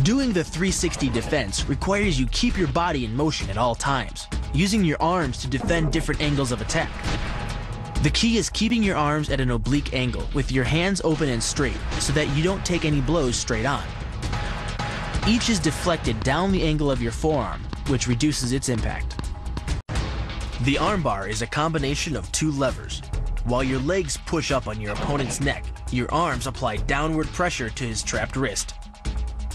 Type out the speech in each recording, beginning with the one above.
Doing the 360 defense requires you keep your body in motion at all times, using your arms to defend different angles of attack. The key is keeping your arms at an oblique angle with your hands open and straight so that you don't take any blows straight on. Each is deflected down the angle of your forearm, which reduces its impact. The armbar is a combination of two levers. While your legs push up on your opponent's neck, your arms apply downward pressure to his trapped wrist.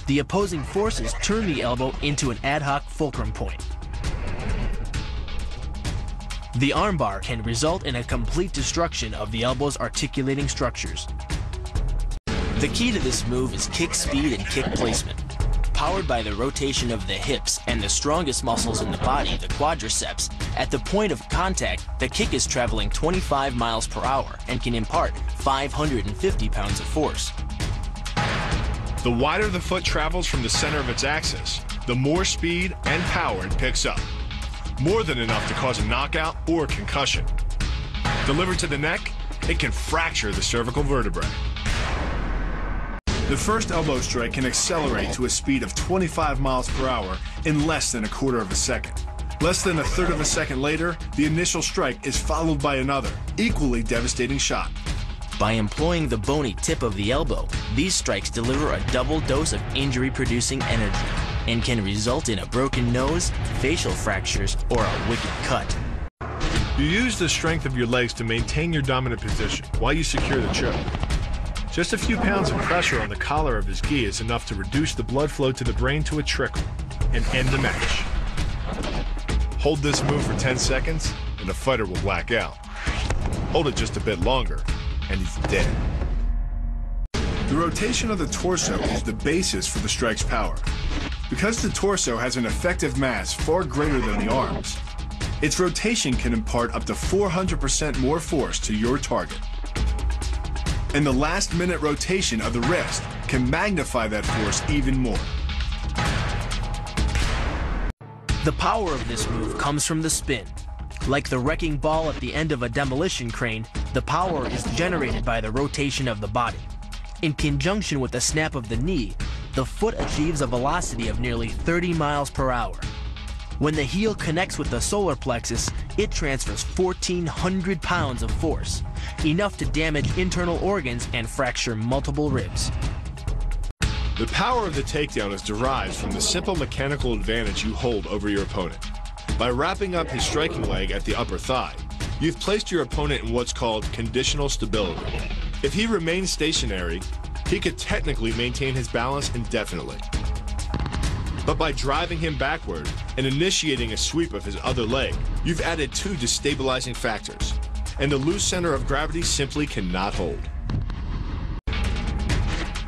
The opposing forces turn the elbow into an ad hoc fulcrum point. The armbar can result in a complete destruction of the elbow's articulating structures. The key to this move is kick speed and kick placement. Powered by the rotation of the hips and the strongest muscles in the body, the quadriceps, at the point of contact, the kick is traveling 25 miles per hour and can impart 550 pounds of force. The wider the foot travels from the center of its axis, the more speed and power it picks up. More than enough to cause a knockout or concussion. Delivered to the neck, it can fracture the cervical vertebrae. The first elbow strike can accelerate to a speed of 25 miles per hour in less than a quarter of a second. Less than a third of a second later, the initial strike is followed by another, equally devastating shot. By employing the bony tip of the elbow, these strikes deliver a double dose of injury-producing energy and can result in a broken nose, facial fractures, or a wicked cut. You use the strength of your legs to maintain your dominant position while you secure the choke. Just a few pounds of pressure on the collar of his gi is enough to reduce the blood flow to the brain to a trickle and end the match. Hold this move for 10 seconds and the fighter will black out. Hold it just a bit longer and he's dead. The rotation of the torso is the basis for the strike's power. Because the torso has an effective mass far greater than the arms, its rotation can impart up to 400% more force to your target. And the last-minute rotation of the wrist can magnify that force even more. The power of this move comes from the spin. Like the wrecking ball at the end of a demolition crane, the power is generated by the rotation of the body. In conjunction with the snap of the knee, the foot achieves a velocity of nearly 30 miles per hour. When the heel connects with the solar plexus, it transfers 1,400 pounds of force, enough to damage internal organs and fracture multiple ribs. The power of the takedown is derived from the simple mechanical advantage you hold over your opponent. By wrapping up his striking leg at the upper thigh, you've placed your opponent in what's called conditional stability. If he remains stationary, he could technically maintain his balance indefinitely. But by driving him backward and initiating a sweep of his other leg, you've added two destabilizing factors, and the loose center of gravity simply cannot hold.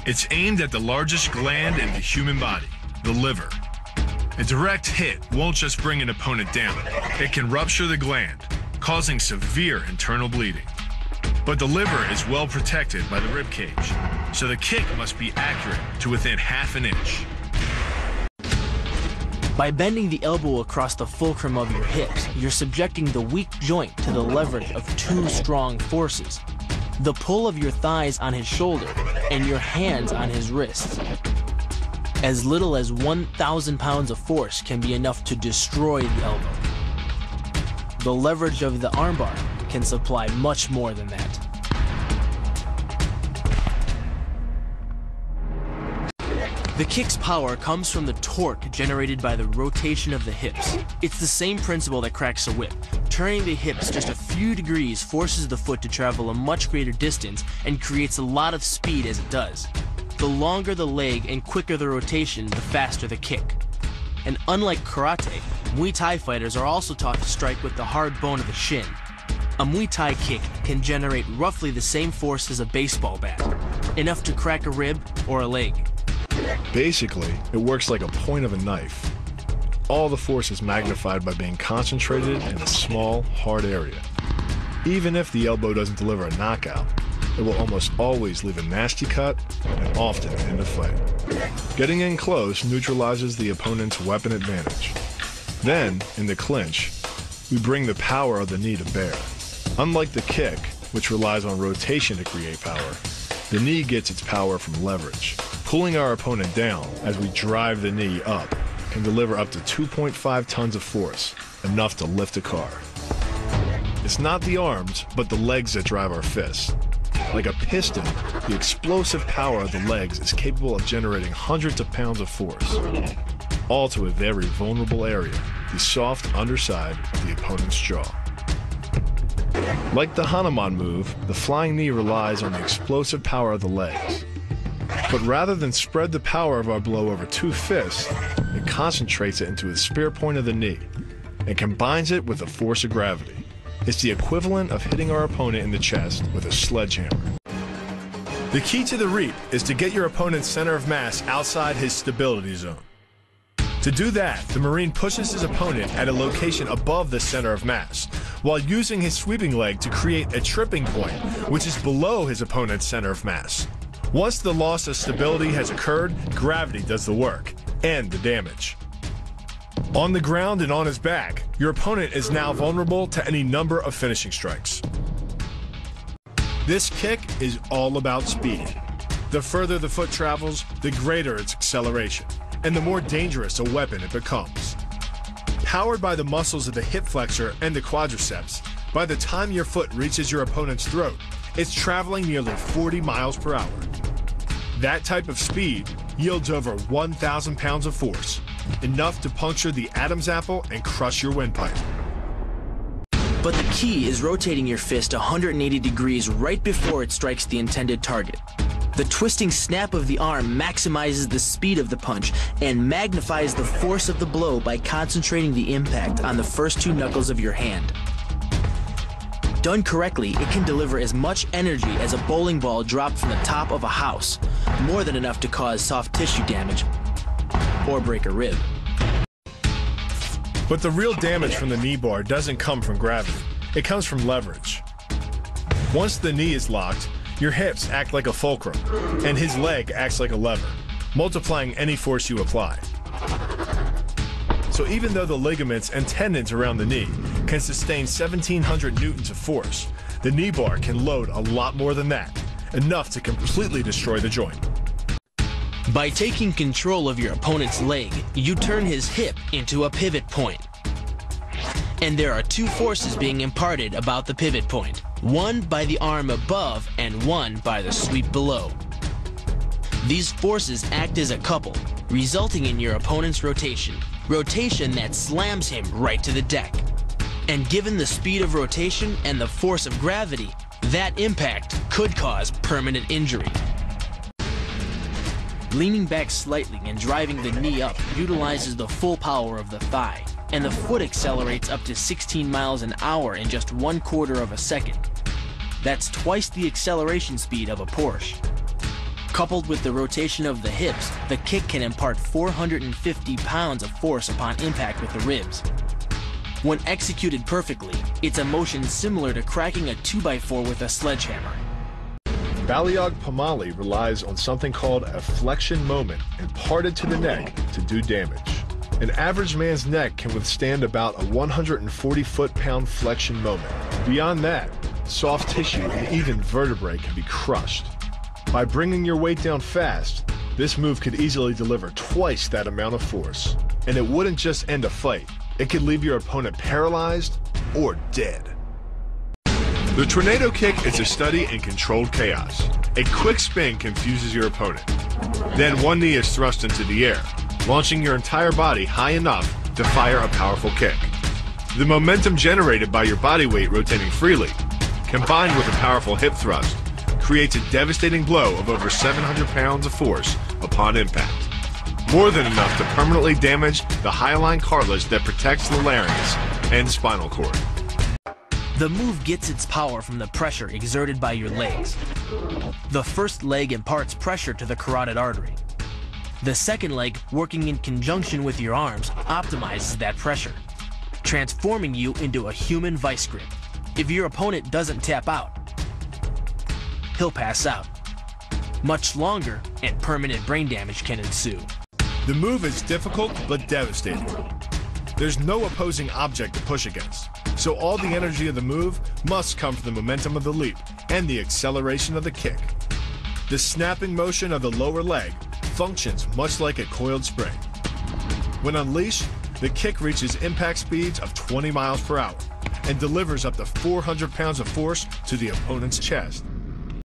It's aimed at the largest gland in the human body, the liver. A direct hit won't just bring an opponent down. It can rupture the gland, causing severe internal bleeding. But the liver is well protected by the rib cage, so the kick must be accurate to within half an inch. By bending the elbow across the fulcrum of your hips, you're subjecting the weak joint to the leverage of two strong forces: the pull of your thighs on his shoulder and your hands on his wrists. As little as 1,000 pounds of force can be enough to destroy the elbow. The leverage of the armbar can supply much more than that. The kick's power comes from the torque generated by the rotation of the hips. It's the same principle that cracks a whip. Turning the hips just a few degrees forces the foot to travel a much greater distance and creates a lot of speed as it does. The longer the leg and quicker the rotation, the faster the kick. And unlike karate, Muay Thai fighters are also taught to strike with the hard bone of the shin. A Muay Thai kick can generate roughly the same force as a baseball bat, enough to crack a rib or a leg. Basically, it works like a point of a knife. All the force is magnified by being concentrated in a small, hard area. Even if the elbow doesn't deliver a knockout, it will almost always leave a nasty cut and often end a fight. Getting in close neutralizes the opponent's weapon advantage. Then, in the clinch, we bring the power of the knee to bear. Unlike the kick, which relies on rotation to create power, the knee gets its power from leverage. Pulling our opponent down as we drive the knee up can deliver up to 2.5 tons of force, enough to lift a car. It's not the arms, but the legs that drive our fists. Like a piston, the explosive power of the legs is capable of generating hundreds of pounds of force, all to a very vulnerable area, the soft underside of the opponent's jaw. Like the Hanuman move, the flying knee relies on the explosive power of the legs. But rather than spread the power of our blow over two fists, it concentrates it into the spear point of the knee and combines it with the force of gravity. It's the equivalent of hitting our opponent in the chest with a sledgehammer. The key to the reap is to get your opponent's center of mass outside his stability zone. To do that, the Marine pushes his opponent at a location above the center of mass, while using his sweeping leg to create a tripping point, which is below his opponent's center of mass. Once the loss of stability has occurred, gravity does the work and the damage. On the ground and on his back, your opponent is now vulnerable to any number of finishing strikes. This kick is all about speed. The further the foot travels, the greater its acceleration, and the more dangerous a weapon it becomes. Powered by the muscles of the hip flexor and the quadriceps, by the time your foot reaches your opponent's throat, it's traveling nearly 40 miles per hour. That type of speed yields over 1,000 pounds of force, enough to puncture the Adam's apple and crush your windpipe. But the key is rotating your fist 180 degrees right before it strikes the intended target. The twisting snap of the arm maximizes the speed of the punch and magnifies the force of the blow by concentrating the impact on the first two knuckles of your hand. Done correctly, it can deliver as much energy as a bowling ball dropped from the top of a house, more than enough to cause soft tissue damage or break a rib. But the real damage from the knee bar doesn't come from gravity. It comes from leverage. Once the knee is locked, your hips act like a fulcrum, and his leg acts like a lever, multiplying any force you apply. So even though the ligaments and tendons around the knee can sustain 1,700 newtons of force, the knee bar can load a lot more than that, enough to completely destroy the joint. By taking control of your opponent's leg, you turn his hip into a pivot point. And there are two forces being imparted about the pivot point, one by the arm above and one by the sweep below. These forces act as a couple, resulting in your opponent's rotation that slams him right to the deck. And given the speed of rotation and the force of gravity, that impact could cause permanent injury. Leaning back slightly and driving the knee up utilizes the full power of the thigh, and the foot accelerates up to 16 miles an hour in just 1/4 of a second. That's twice the acceleration speed of a Porsche. Coupled with the rotation of the hips, the kick can impart 450 pounds of force upon impact with the ribs. When executed perfectly, it's a motion similar to cracking a 2x4 with a sledgehammer. Balayage Pamali relies on something called a flexion moment imparted to the neck to do damage. An average man's neck can withstand about a 140 foot-pound flexion moment. Beyond that, soft tissue and even vertebrae can be crushed. By bringing your weight down fast, this move could easily deliver twice that amount of force. And it wouldn't just end a fight, it could leave your opponent paralyzed or dead. The tornado kick is a study in controlled chaos. A quick spin confuses your opponent. Then one knee is thrust into the air, launching your entire body high enough to fire a powerful kick. The momentum generated by your body weight rotating freely, combined with a powerful hip thrust, creates a devastating blow of over 700 pounds of force upon impact. More than enough to permanently damage the hyaline cartilage that protects the larynx and spinal cord. The move gets its power from the pressure exerted by your legs. The first leg imparts pressure to the carotid artery. The second leg, working in conjunction with your arms, optimizes that pressure, transforming you into a human vice grip. If your opponent doesn't tap out, he'll pass out. Much longer and permanent brain damage can ensue. The move is difficult but devastating. There's no opposing object to push against, so all the energy of the move must come from the momentum of the leap and the acceleration of the kick. The snapping motion of the lower leg functions much like a coiled spring. When unleashed, the kick reaches impact speeds of 20 miles per hour and delivers up to 400 pounds of force to the opponent's chest.